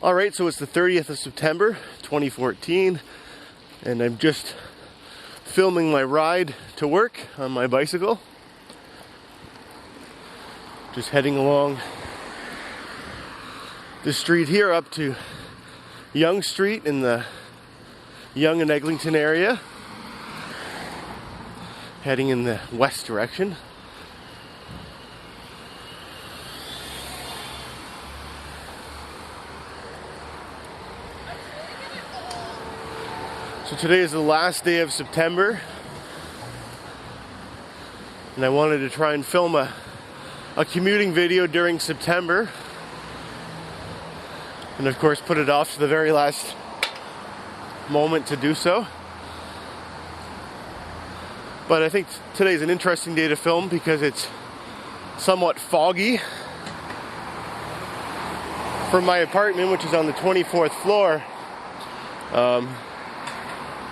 Alright, so it's the 30th of September 2014 and I'm just filming my ride to work on my bicycle. Just heading along the street here up to Yonge Street in the Yonge and Eglinton area. Heading in the west direction. So today is the last day of September and I wanted to try and film a commuting video during September and of course put it off to the very last moment to do so. But I think today's an interesting day to film because it's somewhat foggy. From my apartment, which is on the 24th floor,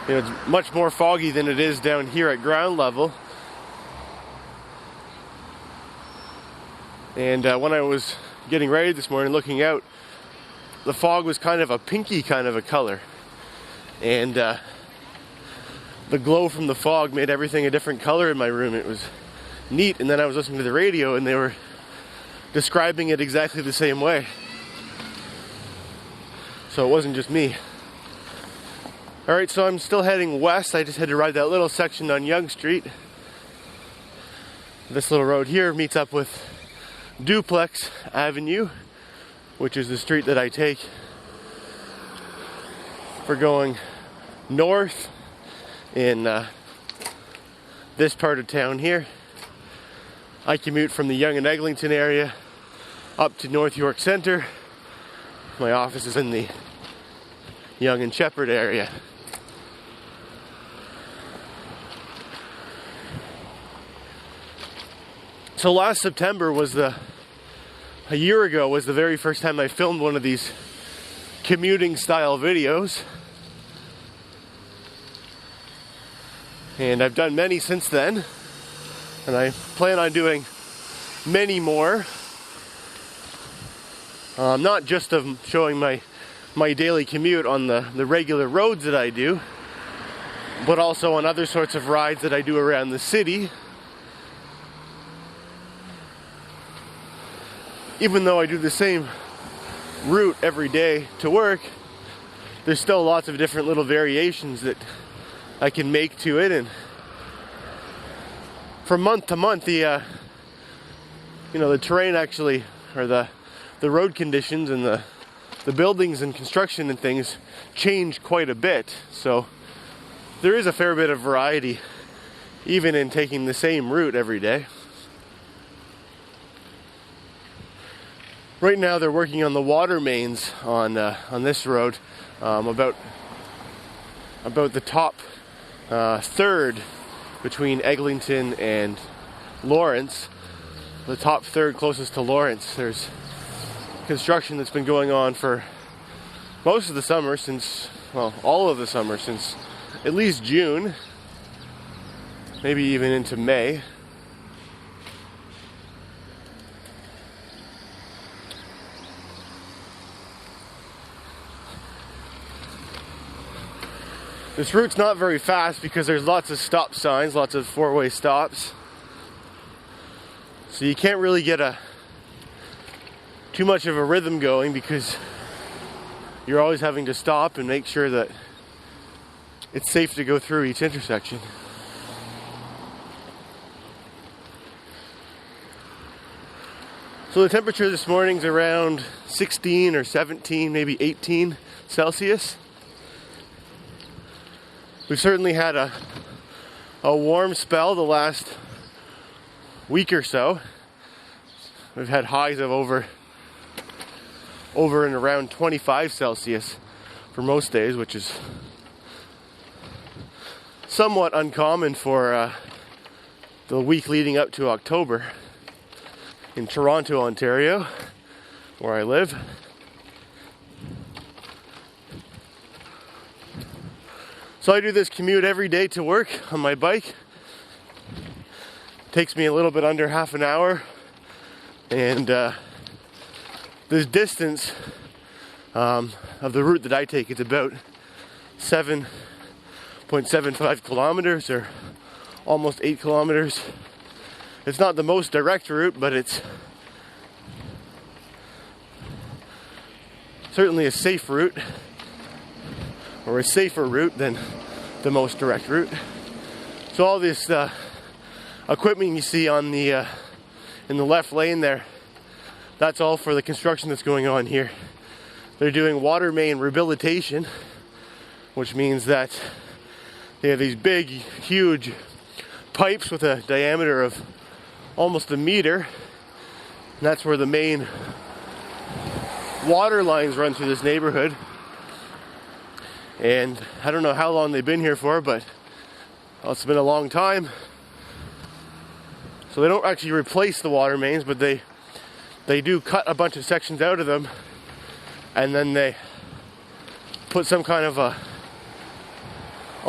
it's much more foggy than it is down here at ground level. And when I was getting ready this morning looking out, the fog was kind of a pinky kind of a color. And the glow from the fog made everything a different color in my room. It was neat. And then I was listening to the radio and they were describing it exactly the same way. So it wasn't just me. Alright, so I'm still heading west. I just had to ride that little section on Yonge Street. This little road here meets up with Duplex Avenue, which is the street that I take for going north in this part of town here. I commute from the Yonge and Eglinton area up to North York Centre. My office is in the Yonge and Sheppard area. So last September was a year ago was the very first time I filmed one of these commuting style videos. And I've done many since then. And I plan on doing many more. Not just of showing my daily commute on the regular roads that I do, but also on other sorts of rides that I do around the city. Even though I do the same route every day to work, there's still lots of different little variations that I can make to it, and from month to month the terrain actually, or the road conditions and the buildings and construction and things change quite a bit. So there is a fair bit of variety even in taking the same route every day. Right now they're working on the water mains on this road, about the top third between Eglinton and Lawrence. The top third closest to Lawrence. There's construction that's been going on for most of the summer all of the summer since at least June, maybe even into May. This route's not very fast because there's lots of stop signs, lots of four-way stops. So you can't really get too much of a rhythm going because you're always having to stop and make sure that it's safe to go through each intersection. So the temperature this morning's around 16 or 17, maybe 18 Celsius. We've certainly had a warm spell the last week or so. We've had highs of over and around 25 Celsius for most days, which is somewhat uncommon for the week leading up to October in Toronto, Ontario, where I live. So I do this commute every day to work on my bike. Takes me a little bit under half an hour, and this distance of the route that I take. It's about 7.75 kilometers, or almost 8 kilometers. It's not the most direct route, but it's certainly a safe route, or a safer route than the most direct route. So all this equipment you see on the in the left lane there, that's all for the construction that's going on here. They're doing water main rehabilitation, which means that they have these big, huge pipes with a diameter of almost a meter, and that's where the main water lines run through this neighborhood. And I don't know how long they've been here for, but it's been a long time. So they don't actually replace the water mains, but they do cut a bunch of sections out of them, and then they put some kind of a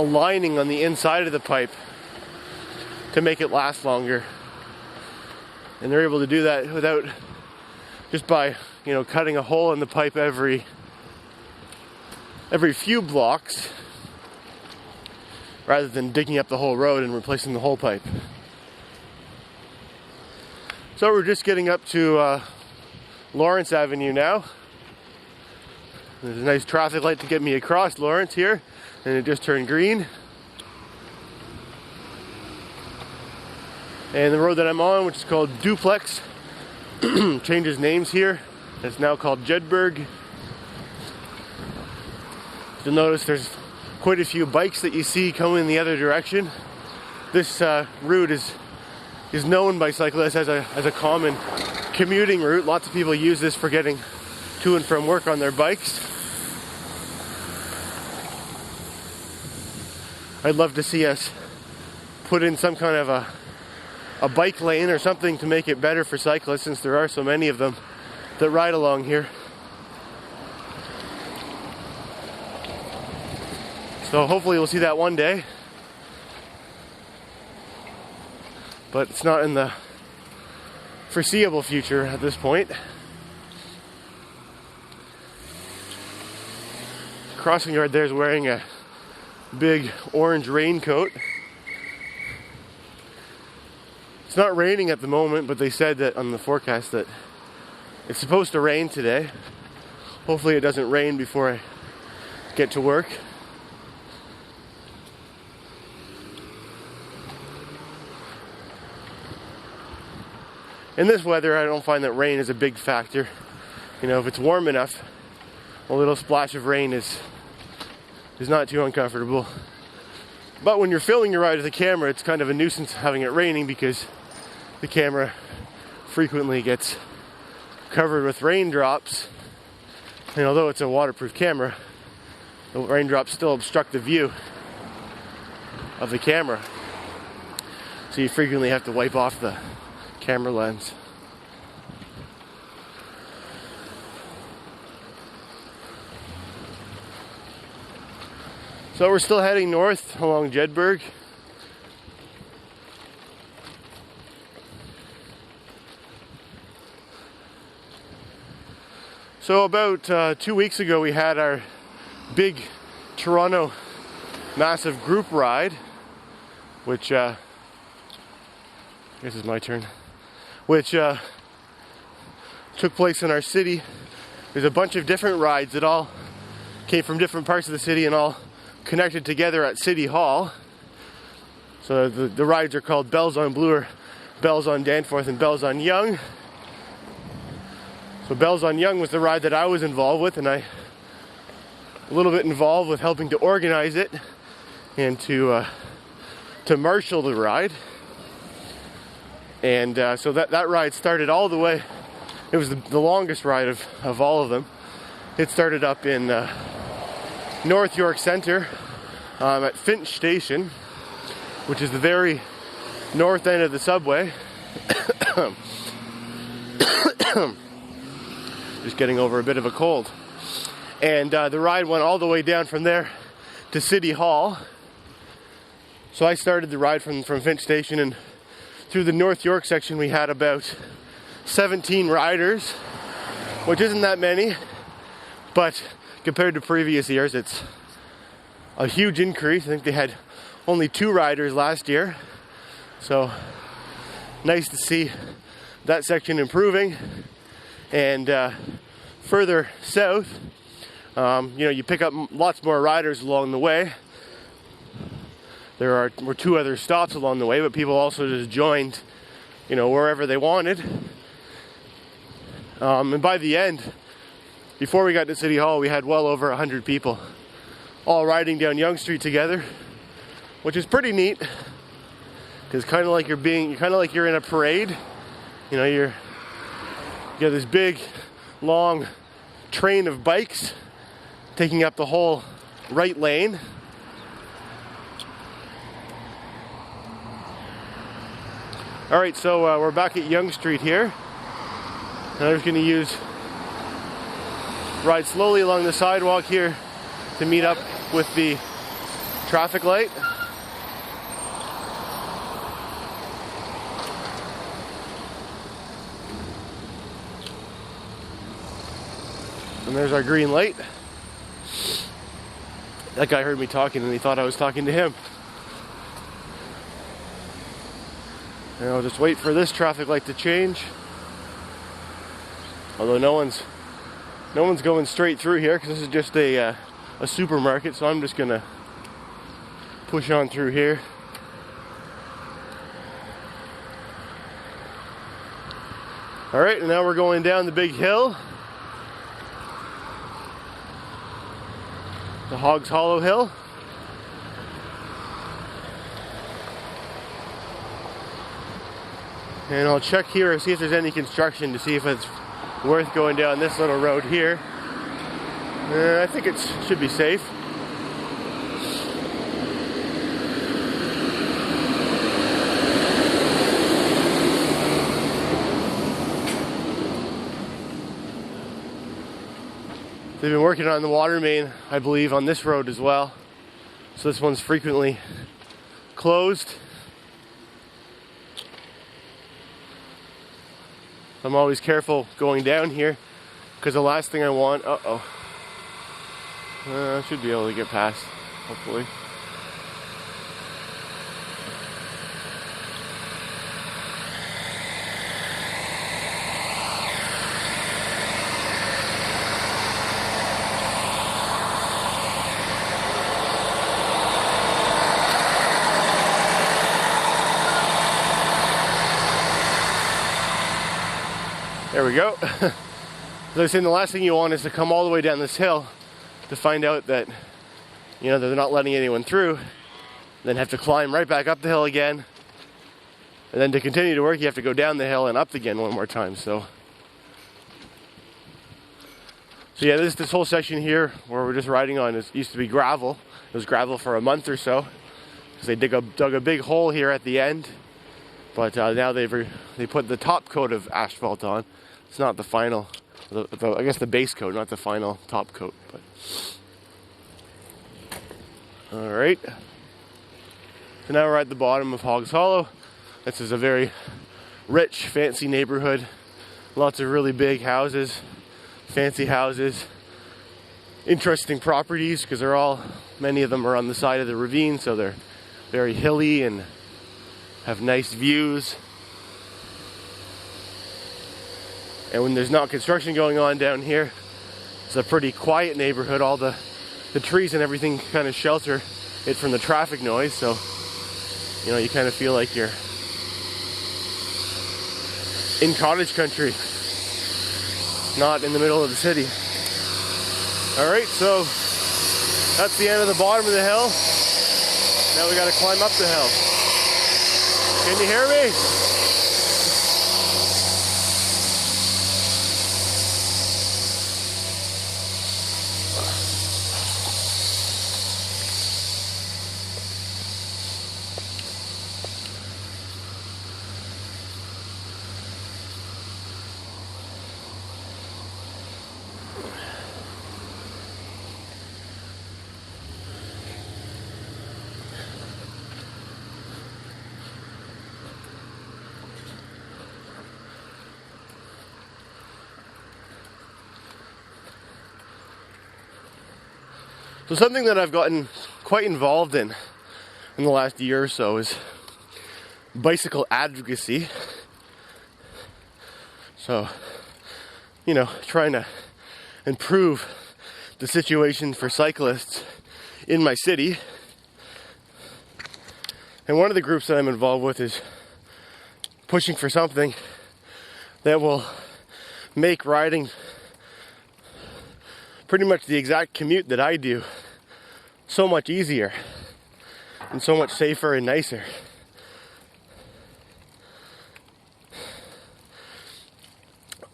lining on the inside of the pipe to make it last longer. And they're able to do that without, just by, cutting a hole in the pipe every few blocks, rather than digging up the whole road and replacing the whole pipe. So we're just getting up to Lawrence Avenue now. There's a nice traffic light to get me across Lawrence here, and it just turned green. And the road that I'm on, which is called Duplex, changes names here. It's now called Jedburgh. You'll notice there's quite a few bikes that you see coming in the other direction. This route is known by cyclists as a common commuting route. Lots of people use this for getting to and from work on their bikes. I'd love to see us put in some kind of a bike lane or something to make it better for cyclists, since there are so many of them that ride along here. So hopefully we'll see that one day, but it's not in the foreseeable future at this point. Crossing guard there is wearing a big orange raincoat. It's not raining at the moment, but they said that on the forecast that it's supposed to rain today. Hopefully it doesn't rain before I get to work. In this weather, I don't find that rain is a big factor. If it's warm enough, a little splash of rain is not too uncomfortable. But when you're filming your ride with a camera, it's kind of a nuisance having it raining, because the camera frequently gets covered with raindrops. And although it's a waterproof camera, the raindrops still obstruct the view of the camera. So you frequently have to wipe off the camera lens. So we're still heading north along Jedburgh. So about 2 weeks ago we had our big Toronto massive group ride, which I guess is my turn, which took place in our city. There's a bunch of different rides that all came from different parts of the city and all connected together at City Hall. So the rides are called Bells on Bloor, Bells on Danforth, and Bells on Yonge. So Bells on Yonge was the ride that I was involved with, and a little bit involved with helping to organize it and to marshal the ride. And so that ride started all the way. It was the longest ride of all of them. It started up in North York Centre at Finch Station, which is the very north end of the subway. Just getting over a bit of a cold. And the ride went all the way down from there to City Hall. So I started the ride from Finch Station, and through the North York section we had about 17 riders, which isn't that many, but compared to previous years, it's a huge increase. I think they had only 2 riders last year, so nice to see that section improving. And further south, you pick up lots more riders along the way. There were 2 other stops along the way, but people also just joined, wherever they wanted. And by the end, before we got to City Hall, we had well over 100 people all riding down Yonge Street together, which is pretty neat. Because kind of like you're in a parade. You got this big, long train of bikes taking up the whole right lane. All right, so we're back at Yonge Street here. And I'm just going to ride slowly along the sidewalk here to meet up with the traffic light. And there's our green light. That guy heard me talking and he thought I was talking to him. And I'll just wait for this traffic light to change. Although no one's going straight through here because this is just a supermarket, so I'm just gonna push on through here. All right, and now we're going down the big hill, the Hogs Hollow Hill. And I'll check here and see if there's any construction to see if it's worth going down this little road here. I think it should be safe. They've been working on the water main, I believe, on this road as well. So this one's frequently closed. I'm always careful going down here because the last thing I want, I should be able to get past, hopefully. There we go. As I was saying, the last thing you want is to come all the way down this hill to find out that, they're not letting anyone through, then have to climb right back up the hill again. And then to continue to work, you have to go down the hill and up again one more time. So yeah, this whole section here where we're just riding on used to be gravel. It was gravel for a month or so because they dug a big hole here at the end. But now they put the top coat of asphalt on. It's not the final, I guess the base coat, not the final top coat. But all right. So now we're at the bottom of Hogs Hollow. This is a very rich, fancy neighborhood. Lots of really big houses, fancy houses, interesting properties because many of them are on the side of the ravine, so they're very hilly and have nice views. And when there's not construction going on down here, it's a pretty quiet neighborhood. All the trees and everything kind of shelter it from the traffic noise, so you kind of feel like you're in cottage country, not in the middle of the city. All right, so that's the end of the bottom of the hill. Now we got to climb up the hill. Can you hear me? So something that I've gotten quite involved in the last year or so is bicycle advocacy. So, you know, trying to improve the situation for cyclists in my city. And one of the groups that I'm involved with is pushing for something that will make riding pretty much the exact commute that I do so much easier and so much safer and nicer.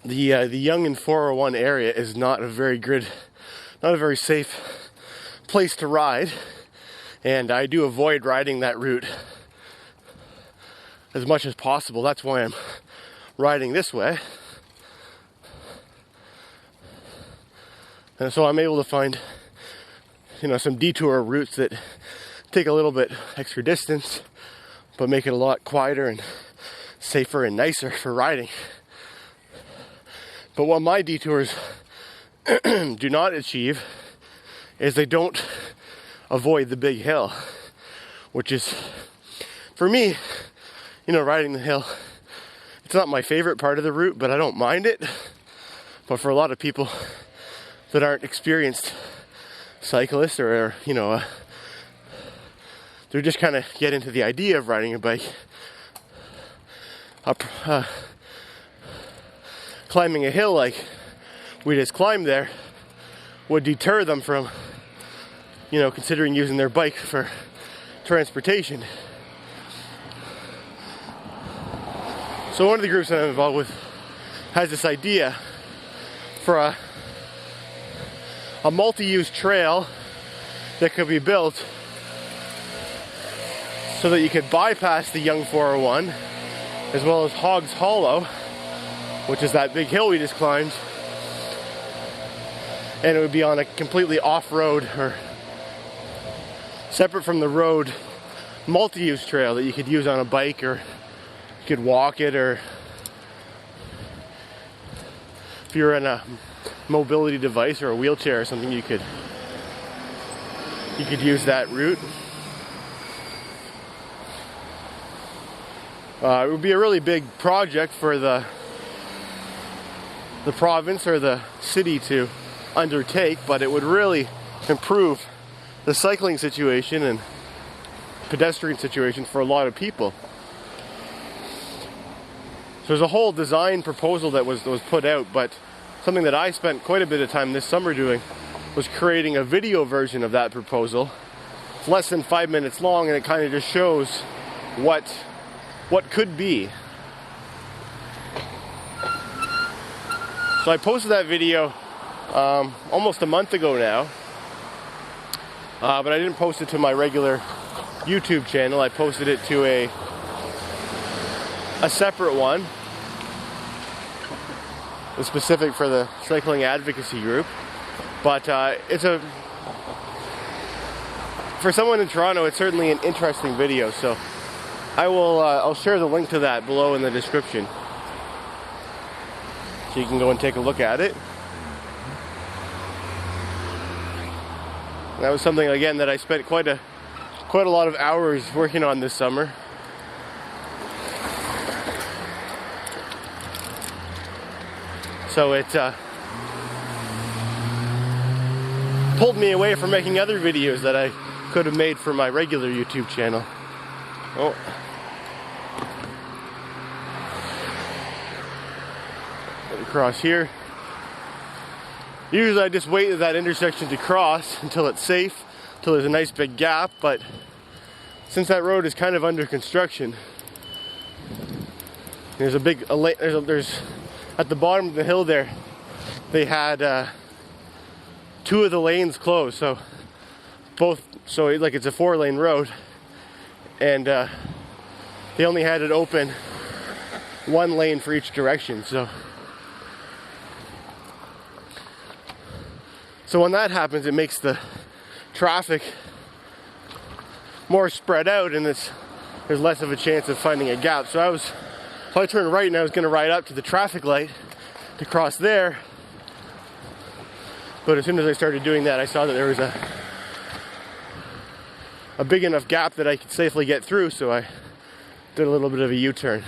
The Yonge and 401 area is not a very safe place to ride, and I do avoid riding that route as much as possible. That's why I'm riding this way. And so I'm able to find, you know, some detour routes that take a little bit extra distance, but make it a lot quieter and safer and nicer for riding. But what my detours do not achieve is they don't avoid the big hill, which is, for me, you know, riding the hill, it's not my favorite part of the route, but I don't mind it. But for a lot of people that aren't experienced cyclists or you know, they're just kind of get into the idea of riding a bike, climbing a hill like we just climbed there would deter them from, you know, considering using their bike for transportation. So one of the groups that I'm involved with has this idea for a multi-use trail that could be built so that you could bypass the Yonge 401 as well as Hogg's Hollow, which is that big hill we just climbed, and it would be on a completely off-road or separate from the road multi-use trail that you could use on a bike, or you could walk it, or if you're in a mobility device or a wheelchair or something, you could use that route. It would be a really big project for the province or the city to undertake, but it would really improve the cycling situation and pedestrian situation for a lot of people. So there's a whole design proposal that was put out, but something that I spent quite a bit of time this summer doing was creating a video version of that proposal. It's less than 5 minutes long, and it kind of just shows what could be. So I posted that video almost a month ago now, but I didn't post it to my regular YouTube channel. I posted it to a separate one, specific for the cycling advocacy group. But for someone in Toronto, it's certainly an interesting video. So I'll share the link to that below in the description, so you can go and take a look at it. That was something, again, that I spent quite a lot of hours working on this summer. So it pulled me away from making other videos that I could have made for my regular YouTube channel. Oh. Across here. Usually I just wait at that intersection to cross until it's safe, until there's a nice big gap, but since that road is kind of under construction, there's a big, there's at the bottom of the hill there, they had 2 of the lanes closed, so like it's a 4-lane road, and they only had it open 1 lane for each direction. So when that happens, it makes the traffic more spread out, and there's less of a chance of finding a gap. So I turned right, and I was going to ride up to the traffic light to cross there. But as soon as I started doing that, I saw that there was a big enough gap that I could safely get through, so I did a little bit of a U-turn.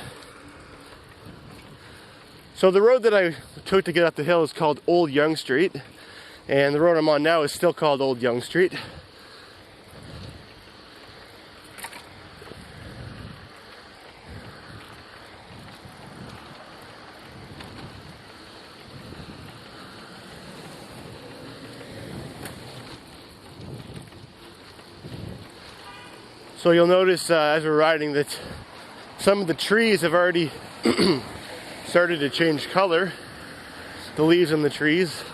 So the road that I took to get up the hill is called Old Yonge Street, and the road I'm on now is still called Old Yonge Street. So you'll notice as we're riding that some of the trees have already started to change color, the leaves on the trees.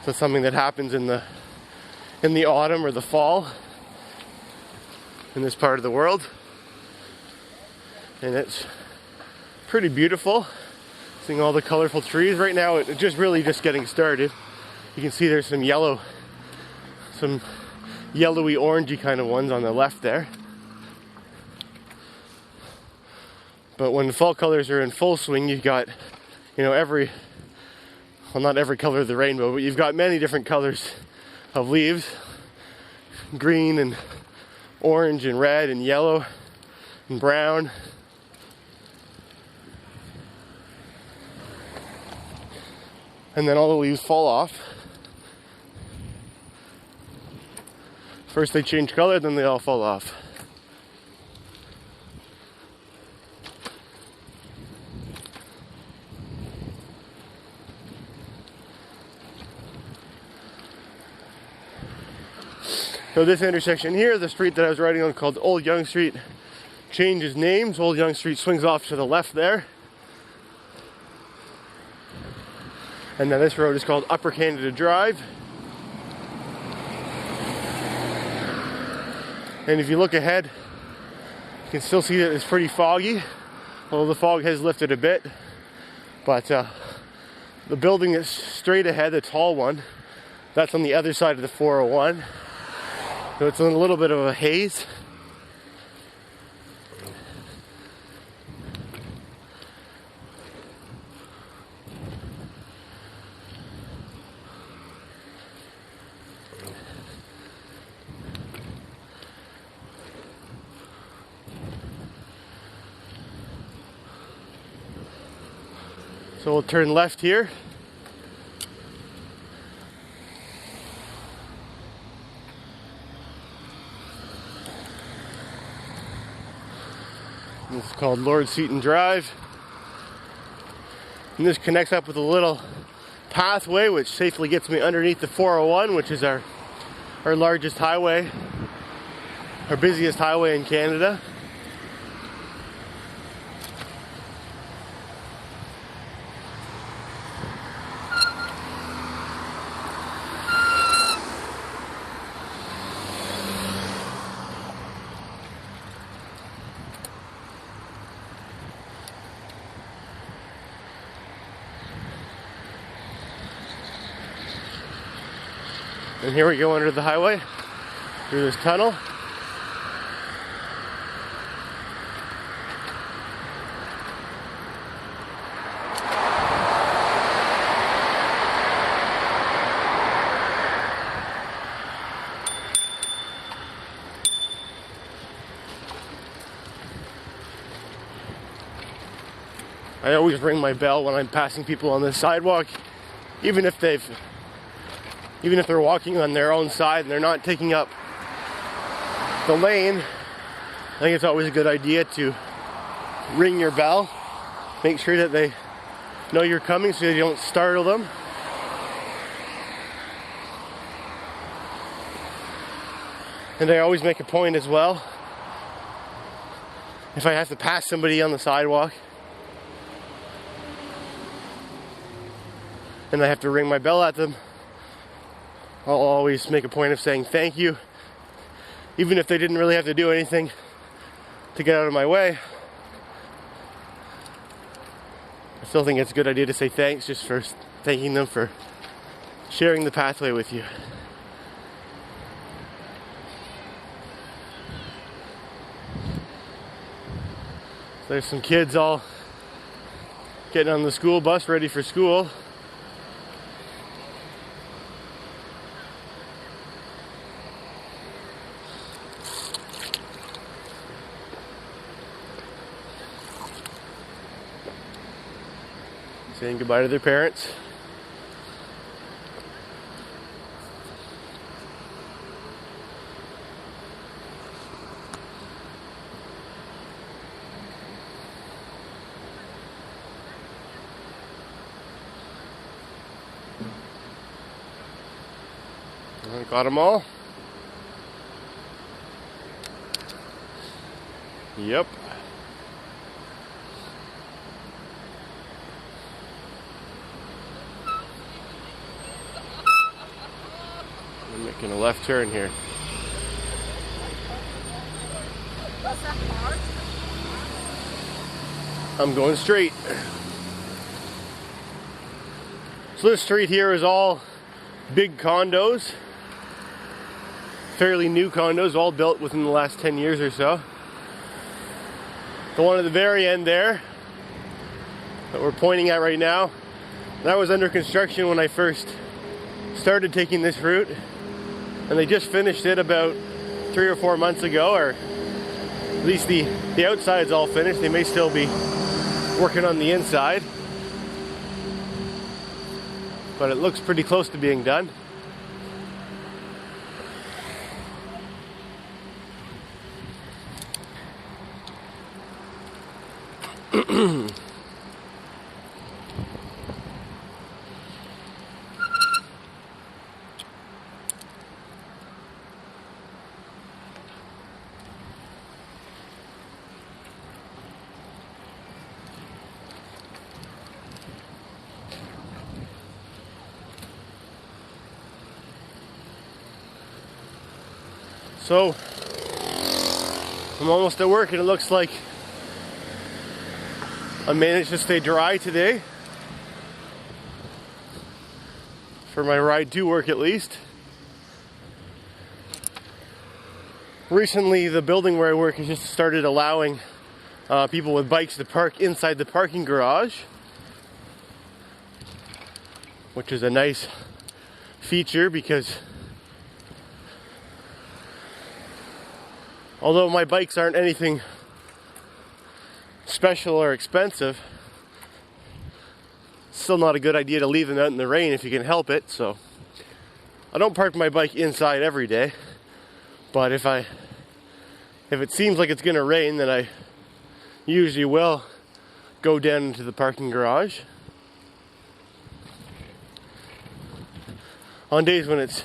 So it's something that happens in the autumn or the fall in this part of the world. And it's pretty beautiful, seeing all the colorful trees. Right now it's just getting started. You can see there's some yellowy orangey kind of ones on the left there. But when the fall colors are in full swing, you've got, well, not every color of the rainbow, but you've got many different colors of leaves. Green and orange and red and yellow and brown. And then all the leaves fall off. First they change color, then they all fall off. So this intersection here, the street that I was riding on called Old Yonge Street, changes names. Old Yonge Street swings off to the left there. And then this road is called Upper Canada Drive. And if you look ahead, you can still see that it's pretty foggy, although the fog has lifted a bit. But the building that's straight ahead, the tall one, that's on the other side of the 401. So it's in a little bit of a haze. So we'll turn left here. This is called Lord Seaton Drive. And this connects up with a little pathway which safely gets me underneath the 401, which is our largest highway, our busiest highway in Canada. And here we go under the highway, through this tunnel. I always ring my bell when I'm passing people on this sidewalk, even if they're walking on their own side and they're not taking up the lane. I think it's always a good idea to ring your bell. Make sure that they know you're coming so you don't startle them. And I always make a point as well, if I have to pass somebody on the sidewalk and I have to ring my bell at them, I'll always make a point of saying thank you, even if they didn't really have to do anything to get out of my way. I still think it's a good idea to say thanks, just for thanking them for sharing the pathway with you. There's some kids all getting on the school bus, ready for school. saying goodbye to their parents. I got them all. Yep. I'm making a left turn here. I'm going straight. So this street here is all big condos. Fairly new condos, all built within the last 10 years or so. The one at the very end there that we're pointing at right now, that was under construction when I first started taking this route, and they just finished it about 3 or 4 months ago, or at least the outside's all finished. They may still be working on the inside, but it looks pretty close to being done. So I'm almost at work and it looks like I managed to stay dry today for my ride to work at least. Recently the building where I work has just started allowing people with bikes to park inside the parking garage, which is a nice feature because although my bikes aren't anything special or expensive, it's still not a good idea to leave them out in the rain if you can help it. So I don't park my bike inside every day, but if it seems like it's gonna rain, then I usually will go down into the parking garage. On days when it's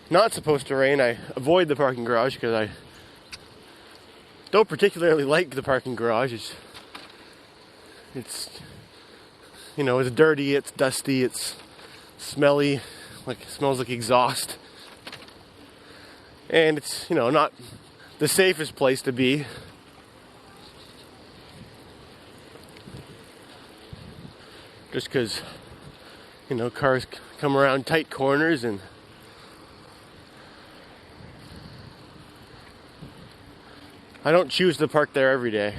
not supposed to rain, I avoid the parking garage because I don't particularly like the parking garage. It's you know, it's dirty, it's dusty, it's smelly, like it smells like exhaust. And it's, you know, not the safest place to be. Just because, you know, cars come around tight corners and I don't choose to park there every day.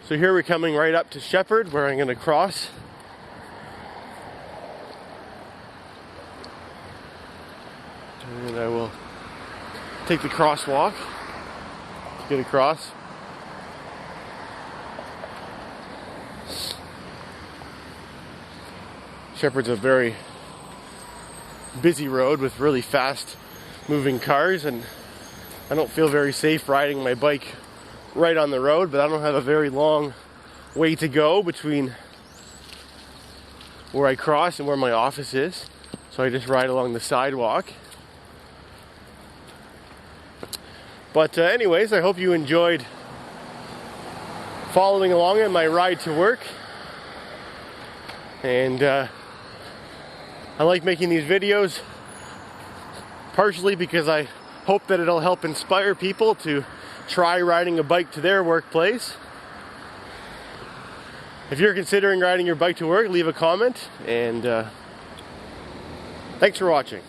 So here we're coming right up to Sheppard, where I'm going to cross. And I will take the crosswalk to get across. Sheppard's a very busy road with really fast moving cars, and I don't feel very safe riding my bike right on the road, but I don't have a very long way to go between where I cross and where my office is, so I just ride along the sidewalk. But anyways, I hope you enjoyed following along in my ride to work, and I like making these videos partially because I hope that it'll help inspire people to try riding a bike to their workplace. If you're considering riding your bike to work, leave a comment, and thanks for watching.